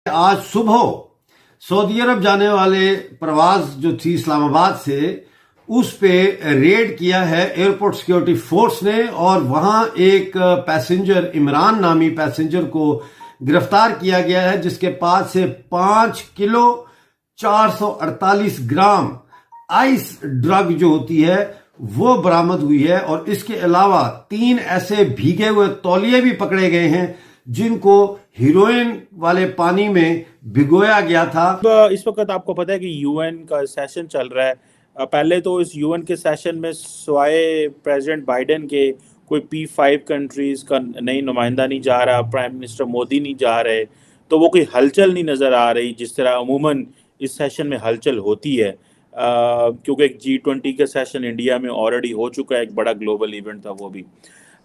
आज सुबह सऊदी अरब जाने वाले प्रवास जो थी इस्लामाबाद से, उस पे रेड किया है एयरपोर्ट सिक्योरिटी फोर्स ने, और वहां एक पैसेंजर, इमरान नामी पैसेंजर को गिरफ्तार किया गया है, जिसके पास से 5 किलो 448 ग्राम आइस ड्रग जो होती है वो बरामद हुई है। और इसके अलावा 3 ऐसे भीगे हुए तौलिए भी पकड़े गए हैं जिनको हीरोइन वाले पानी में भिगोया गया था। इस वक्त आपको पता है कि यूएन का सेशन चल रहा है। पहले तो इस यूएन के सेशन में सिवाय प्रेसिडेंट बाइडेन के कोई P5 कंट्रीज का नई नुमाइंदा नहीं जा रहा, प्राइम मिनिस्टर मोदी नहीं जा रहे, तो वो कोई हलचल नहीं नज़र आ रही जिस तरह अमूमन इस सेशन में हलचल होती है। क्योंकि एक G20 का सेशन इंडिया में ऑलरेडी हो चुका है, एक बड़ा ग्लोबल इवेंट था वो भी।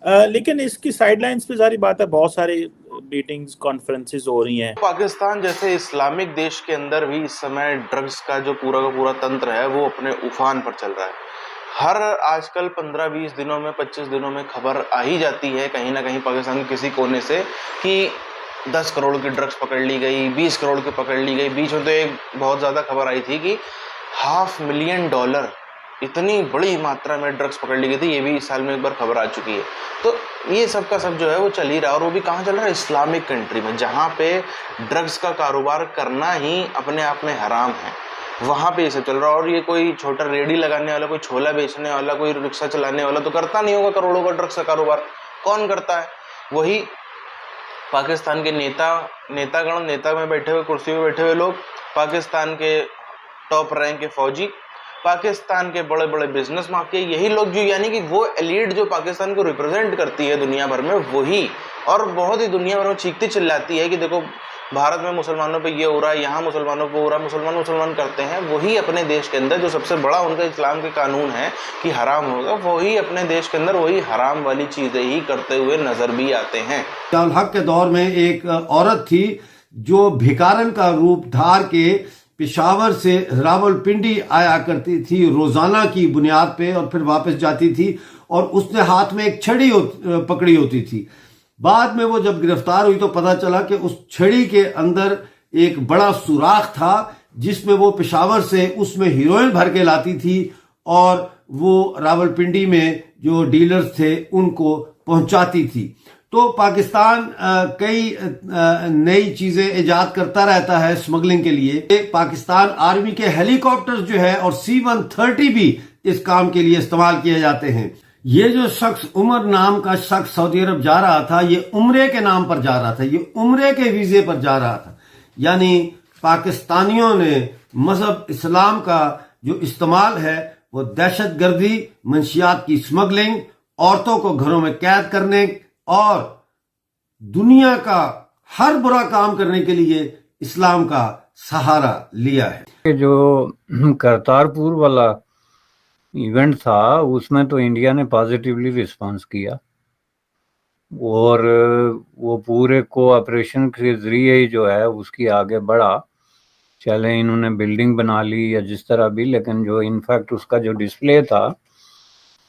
लेकिन इसकी साइडलाइंस पे सारी बात है, बहुत सारे मीटिंग्स कॉन्फ्रेंसेस हो रही हैं। पाकिस्तान जैसे इस्लामिक देश के अंदर भी इस समय ड्रग्स का जो पूरा का पूरा तंत्र है वो अपने उफान पर चल रहा है। हर आजकल 15-20 दिनों में, 25 दिनों में खबर आ ही जाती है कहीं ना कहीं पाकिस्तान के किसी कोने से कि 10 करोड़ की ड्रग्स पकड़ ली गई, 20 करोड़ की पकड़ ली गई। बीच में तो एक बहुत ज़्यादा खबर आई थी कि $500,000 इतनी बड़ी मात्रा में ड्रग्स पकड़ ली गई थी। ये भी इस साल में एक बार खबर आ चुकी है। तो ये सब का सब जो है वो चल ही रहा है, और वो भी कहाँ चल रहा है? इस्लामिक कंट्री में, जहाँ पे ड्रग्स का कारोबार करना ही अपने आप में हराम है, वहाँ पे ये सब चल रहा है। और ये कोई छोटा रेडी लगाने वाला, कोई छोला बेचने वाला, कोई रिक्शा चलाने वाला तो करता नहीं होगा करोड़ों का ड्रग्स का कारोबार। कौन करता है? वही पाकिस्तान के नेतागण, नेता में बैठे हुए, कुर्सी में बैठे हुए लोग, पाकिस्तान के टॉप रैंक के फौजी, पाकिस्तान के बड़े बड़े बिजनेस माफिया, यही लोग जो, यानी कि वो एलीट जो पाकिस्तान को रिप्रेजेंट करती है दुनिया भर में, वही। और बहुत ही दुनिया भर में चीखती चिल्लाती है कि देखो भारत में मुसलमानों पे ये हो रहा है, यहाँ मुसलमानों पे हो रहा है, मुसलमान करते हैं। वही अपने देश के अंदर जो सबसे बड़ा उनका इस्लाम के कानून है कि हराम होगा, वही अपने देश के अंदर वही हराम वाली चीजें ही करते हुए नजर भी आते हैं। हक के दौर में एक औरत थी जो भिखारन का रूप धार के पेशावर से रावलपिंडी आया करती थी रोजाना की बुनियाद पे, और फिर वापस जाती थी, और उसने हाथ में एक छड़ी पकड़ी होती थी। बाद में वो जब गिरफ्तार हुई तो पता चला कि उस छड़ी के अंदर एक बड़ा सुराख था जिसमें वो पेशावर से उसमें हीरोइन भर के लाती थी, और वो रावलपिंडी में जो डीलर्स थे उनको पहुंचाती थी। तो पाकिस्तान कई नई चीजें इजाद करता रहता है स्मगलिंग के लिए। पाकिस्तान आर्मी के हेलीकॉप्टर्स जो है और C-130 भी इस काम के लिए इस्तेमाल किए जाते हैं। ये जो शख्स, उमर नाम का शख्स सऊदी अरब जा रहा था, ये उम्रे के नाम पर जा रहा था, ये उम्रे के वीजे पर जा रहा था। यानी पाकिस्तानियों ने मजहब इस्लाम का जो इस्तेमाल है वो दहशतगर्दी, मंशियात की स्मगलिंग, औरतों को घरों में कैद करने और दुनिया का हर बुरा काम करने के लिए इस्लाम का सहारा लिया है। जो करतारपुर वाला इवेंट था उसमें तो इंडिया ने पॉजिटिवली रिस्पांस किया, और वो पूरे कोऑपरेशन के जरिए ही जो है उसकी आगे बढ़ा। चले इन्होंने बिल्डिंग बना ली या जिस तरह भी, लेकिन जो इनफैक्ट उसका जो डिस्प्ले था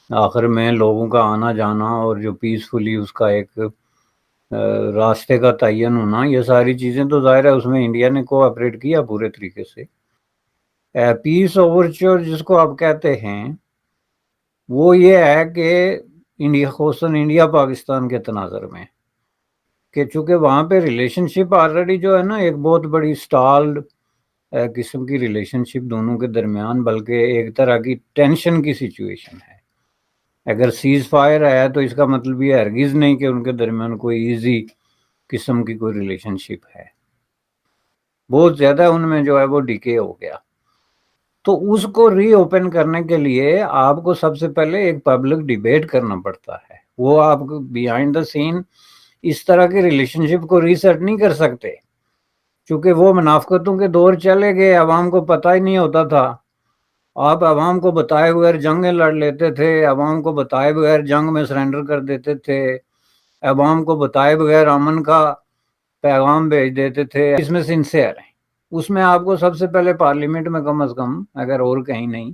आखिर में लोगों का आना जाना और जो पीसफुली उसका एक रास्ते का तयन होना, ये सारी चीज़ें तो जाहिर है उसमें इंडिया ने कोऑपरेट किया पूरे तरीके से। पीस ओवरच्योर जिसको आप कहते हैं वो ये है कि इंडिया, खुसूसन इंडिया पाकिस्तान के तनाज़र में, कि चूँकि वहाँ पे रिलेशनशिप ऑलरेडी जो है ना एक बहुत बड़ी स्टॉल्ड किस्म की रिलेशनशिप दोनों के दरमियान, बल्कि एक तरह की टेंशन की सिचुएशन है। अगर सीज फायर है तो इसका मतलब ये हरगिज़ नहीं कि उनके दरमियान कोई इजी किस्म की कोई रिलेशनशिप है, बहुत ज़्यादा उनमें जो है वो डिके हो गया। तो उसको रीओपन करने के लिए आपको सबसे पहले एक पब्लिक डिबेट करना पड़ता है। वो आप बिहाइंड द सीन इस तरह के रिलेशनशिप को रीसेट नहीं कर सकते, क्योंकि वो मुनाफिकतों के दौर चले गए, अवाम को पता ही नहीं होता था। आप अवाम को बताए बगैर जंगें लड़ लेते थे, अवाम को बताए बगैर जंग में सरेंडर कर देते थे, अवाम को बताए बगैर अमन का पैगाम भेज देते थे। इसमें सिंसियर हैं, उसमें आपको सबसे पहले पार्लियामेंट में कम अज़ कम, अगर और कहीं नहीं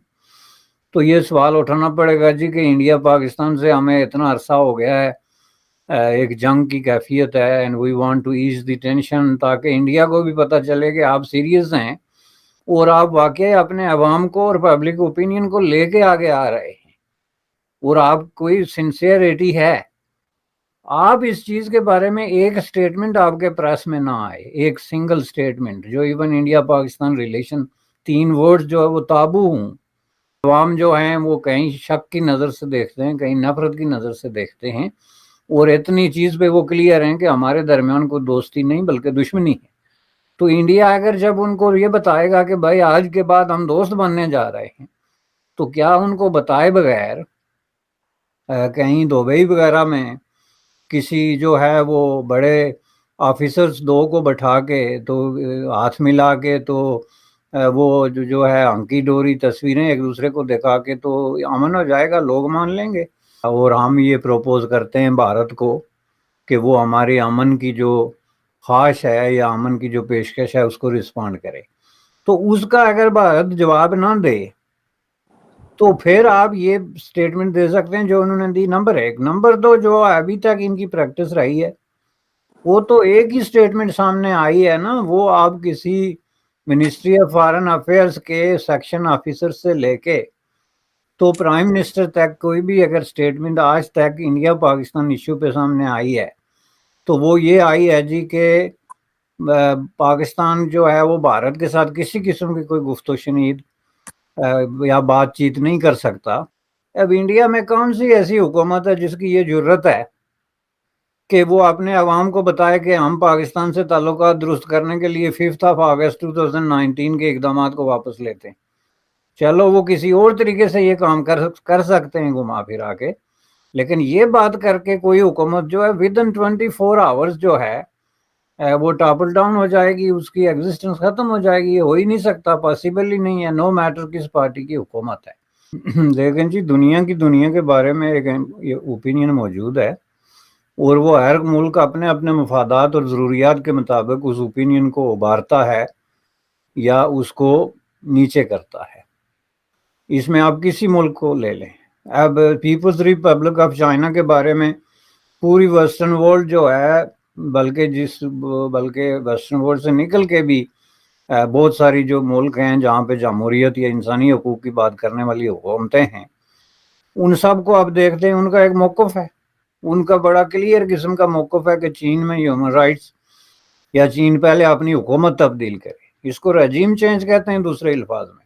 तो ये सवाल उठाना पड़ेगा जी कि इंडिया पाकिस्तान से हमें इतना अरसा हो गया है, एक जंग की कैफियत है and we want to ease the tension, ताकि इंडिया को भी पता चले कि आप सीरियस हैं और आप वाकई अपने अवाम को और पब्लिक ओपिनियन को लेके आगे आ रहे हैं और आप कोई सिंसियरिटी है। आप इस चीज के बारे में एक स्टेटमेंट आपके प्रेस में ना आए, एक सिंगल स्टेटमेंट, जो even India Pakistan relation 3 words जो है वो ताबू हूँ। अवाम जो हैं वो कहीं शक की नज़र से देखते हैं, कहीं नफरत की नज़र से देखते हैं, और इतनी चीज़ पे वो क्लियर हैं कि हमारे दरमियान कोई दोस्ती नहीं बल्कि दुश्मनी है। तो इंडिया अगर जब उनको ये बताएगा कि भाई आज के बाद हम दोस्त बनने जा रहे हैं, तो क्या उनको बताए बगैर कहीं दुबई वगैरह में किसी जो है वो बड़े ऑफिसर्स 2 को बैठा के तो हाथ मिला के तो वो जो है हंकी डोरी तस्वीरें एक दूसरे को दिखा के तो अमन हो जाएगा, लोग मान लेंगे। और हम ये प्रपोज करते हैं भारत को कि वो हमारे अमन की जो ख्वाहिश है या अमन की जो पेशकश है उसको रिस्पॉन्ड करे। तो उसका अगर भारत जवाब ना दे तो फिर आप ये स्टेटमेंट दे सकते हैं जो उन्होंने दी। नंबर 1। नंबर 2, जो अभी तक इनकी प्रैक्टिस रही है वो तो एक ही स्टेटमेंट सामने आई है ना, वो आप किसी मिनिस्ट्री ऑफ फॉरेन अफेयर्स के सेक्शन ऑफिसर से लेके तो प्राइम मिनिस्टर तक कोई भी अगर स्टेटमेंट आज तक इंडिया पाकिस्तान इश्यू पे सामने आई है तो वो ये आई है जी कि पाकिस्तान जो है वो भारत के साथ किसी किस्म की कोई गुफ्तो शनीद या बातचीत नहीं कर सकता। अब इंडिया में कौन सी ऐसी हुकूमत है जिसकी ये जुर्रत है कि वो अपने अवाम को बताए कि हम पाकिस्तान से ताल्लुकात दुरुस्त करने के लिए 5 अगस्त 2019 के इकदाम को वापस लेते हैं। चलो वो किसी और तरीके से ये काम कर सकते हैं घुमा फिरा के, लेकिन ये बात करके कोई हुकूमत जो है विद इन 24 आवर्स जो है वो टॉपल डाउन हो जाएगी, उसकी एग्जिस्टेंस खत्म हो जाएगी, ये हो ही नहीं सकता, पॉसिबल ही नहीं है, नो मैटर किस पार्टी की हुकूमत है। लेकिन जी दुनिया के बारे में एक ओपिनियन मौजूद है और वो हर मुल्क अपने अपने मफादात और ज़रूरियात के मुताबिक उस ओपिनियन को उभारता है या उसको नीचे करता है। इसमें आप किसी मुल्क को ले लें, अब पीपल्स रिपब्लिक ऑफ चाइना के बारे में पूरी वेस्टर्न वर्ल्ड जो है, बल्कि वेस्टर्न वर्ल्ड से निकल के भी बहुत सारी जो मुल्क हैं जहाँ पे जमहूरियत या इंसानी हकूक़ की बात करने वाली हुकूमतें हैं, उन सब को आप देखते हैं उनका एक मौक़िफ़ है, उनका बड़ा क्लियर किस्म का मौक़िफ़ है कि चीन में ह्यूमन राइट्स या चीन पहले अपनी हुकूमत तब्दील करे। इसको रजीम चेंज कहते हैं दूसरे अल्फाज में,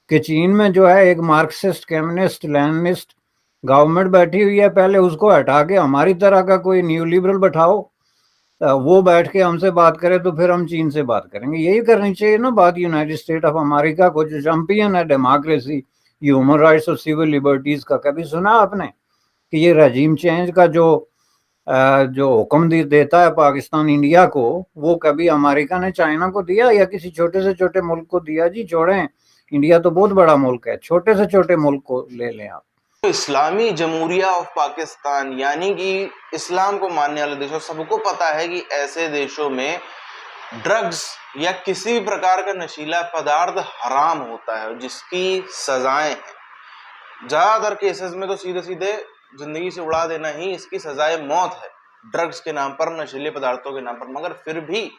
कि चीन में जो है एक मार्क्सिस्ट कम्युनिस्ट लेनिनिस्ट गवर्नमेंट बैठी हुई है, पहले उसको हटा के हमारी तरह का कोई न्यू लिबरल बैठाओ, वो बैठ के हमसे बात करे तो फिर हम चीन से बात करेंगे। यही करनी चाहिए ना बात यूनाइटेड स्टेट ऑफ अमेरिका को, जो चैंपियन है डेमोक्रेसी, ह्यूमन राइट्स और सिविल लिबर्टीज का। कभी सुना आपने कि ये रजीम चेंज का जो हुक्म देता है पाकिस्तान इंडिया को, वो कभी अमेरिका ने चाइना को दिया या किसी छोटे से छोटे मुल्क को दिया? जी छोड़ें, इंडिया तो बहुत बड़ा मुल्क है, छोटे से छोटे मुल्क को ले लें आप। इस्लामी जमहूरिया ऑफ पाकिस्तान यानी कि इस्लाम को मानने वाले देशों, सबको पता है कि ऐसे देशों में ड्रग्स या किसी भी प्रकार का नशीला पदार्थ हराम होता है जिसकी सजाएं हैं। ज्यादातर केसेस में तो सीधे सीधे जिंदगी से उड़ा देना ही इसकी सजाए मौत है, ड्रग्स के नाम पर, नशीले पदार्थों के नाम पर। मगर फिर भी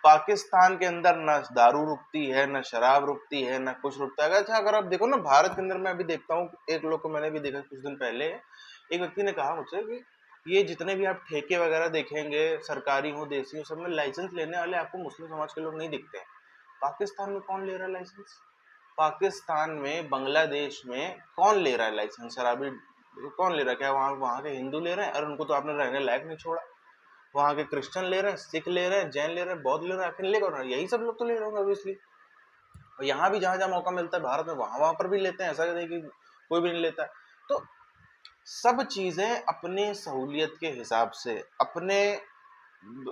पाकिस्तान के अंदर न दारू रुकती है, न शराब रुकती है, न कुछ रुकता है। अच्छा अगर आप देखो ना भारत के अंदर, मैं अभी देखता हूँ एक लोग को मैंने भी देखा कुछ दिन पहले, एक व्यक्ति ने कहा मुझसे कि ये जितने भी आप ठेके वगैरह देखेंगे, सरकारी हो देसी हो, सब में लाइसेंस लेने वाले आपको मुस्लिम समाज के लोग नहीं दिखते हैं। पाकिस्तान में कौन ले रहा है लाइसेंस? पाकिस्तान में, बांग्लादेश में कौन ले रहा है लाइसेंस? शराबी कौन ले रहा है? क्या वहाँ के हिंदू ले रहे हैं? और उनको तो आपने रहने लायक नहीं छोड़ा। वहाँ के क्रिश्चियन ले रहे हैं, सिख ले रहे हैं, जैन ले रहे हैं, बौद्ध ले रहे हैं, आखिर ले कौन रहा है? यही सब लोग तो ले रहे होंगे ऑब्वियसली। और यहाँ भी जहाँ जहाँ मौका मिलता है भारत में, वहाँ पर भी लेते हैं, ऐसा नहीं कि कोई भी नहीं लेता है। तो सब चीजें अपने सहूलियत के हिसाब से, अपने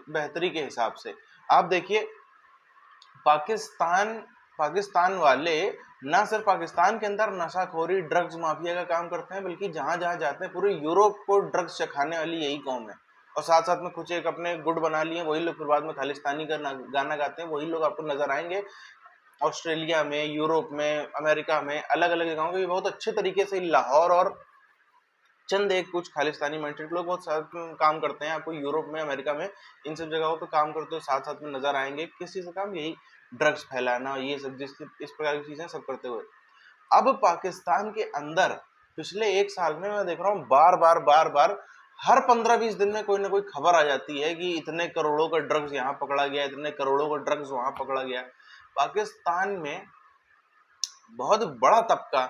बेहतरी के हिसाब से। आप देखिए पाकिस्तान वाले ना सिर्फ पाकिस्तान के अंदर नशाखोरी, ड्रग्स माफिया का काम करते हैं, बल्कि जहां जहां जाते हैं पूरे यूरोप को ड्रग्स चखाने वाली यही कौम है। और साथ साथ में कुछ एक अपने गुट बना लिए वही लोग, फिर बाद में खालिस्तानी का गाना गाते हैं, वही लोग आपको नजर आएंगे ऑस्ट्रेलिया में, यूरोप में, अमेरिका में, अलग अलग जगहों के बहुत अच्छे तरीके से। लाहौर और चंद एक कुछ खालिस्तानी माइंडेड लोग बहुत साथ में काम करते हैं। आपको यूरोप में, अमेरिका में इन सब जगहों पे काम करते हुए साथ साथ में नजर आएंगे। किस चीज़ का काम? यही ड्रग्स फैलाना, ये सब जिस इस प्रकार की चीजें सब करते हुए। अब पाकिस्तान के अंदर पिछले एक साल में मैं देख रहा हूँ बार बार हर 15-20 दिन में कोई ना कोई खबर आ जाती है कि इतने करोड़ों का ड्रग्स यहाँ पकड़ा गया, इतने करोड़ों का ड्रग्स वहां पकड़ा गया। पाकिस्तान में बहुत बड़ा तबका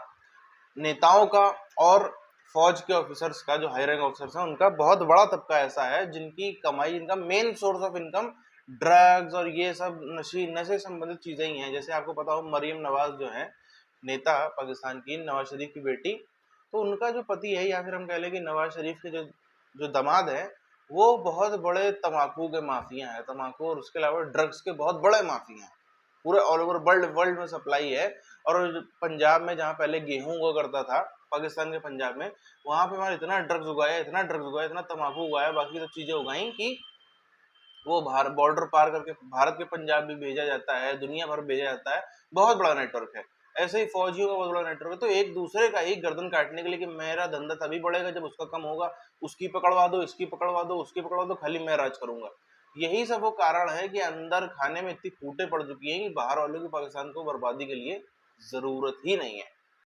नेताओं का और फौज के ऑफिसर्स का, जो हाई रैंक ऑफिसर्स हैं, उनका बहुत बड़ा तबका ऐसा है जिनकी कमाई, इनका main source of income drugs और ये सब नशे संबंधित चीजें ही हैं। जैसे आपको पता हो, मरियम नवाज जो है नेता पाकिस्तान की, नवाज शरीफ की बेटी, तो उनका जो पति है, या फिर हम कह लें कि नवाज शरीफ के जो जो दामाद है, वो बहुत बड़े तम्बाकू के माफिया हैं। तम्बाकू और उसके अलावा ड्रग्स के बहुत बड़े माफिया हैं। पूरे ऑल ओवर वर्ल्ड में सप्लाई है। और पंजाब में, जहाँ पहले गेहूं हुआ करता था, पाकिस्तान के पंजाब में, वहां पे हमारे इतना ड्रग्स उगाया, इतना ड्रग्स उगाया, इतना तम्बाकू उगाया, बाकी सब चीजें उगाई कि वो बॉर्डर पार करके भारत के पंजाब भी भेजा जाता है, दुनिया भर भेजा जाता है। बहुत बड़ा नेटवर्क है। ऐसे ही फौजियों का बहुत बड़ा नेटवर्क है। तो एक दूसरे का ही गर्दन काटने के लिए कि मेरा धंधा तभी बढ़ेगा जब उसका कम होगा, उसकी पकड़वा दो, इसकी पकड़वा दो, उसकी पकड़वा दो, खाली मैं राज करूंगा। यही सब वो कारण है कि अंदर खाने में इतनी फूटें पड़ चुकी हैं कि बाहर वालों की पाकिस्तान को बर्बादी के लिए जरूरत ही नहीं है।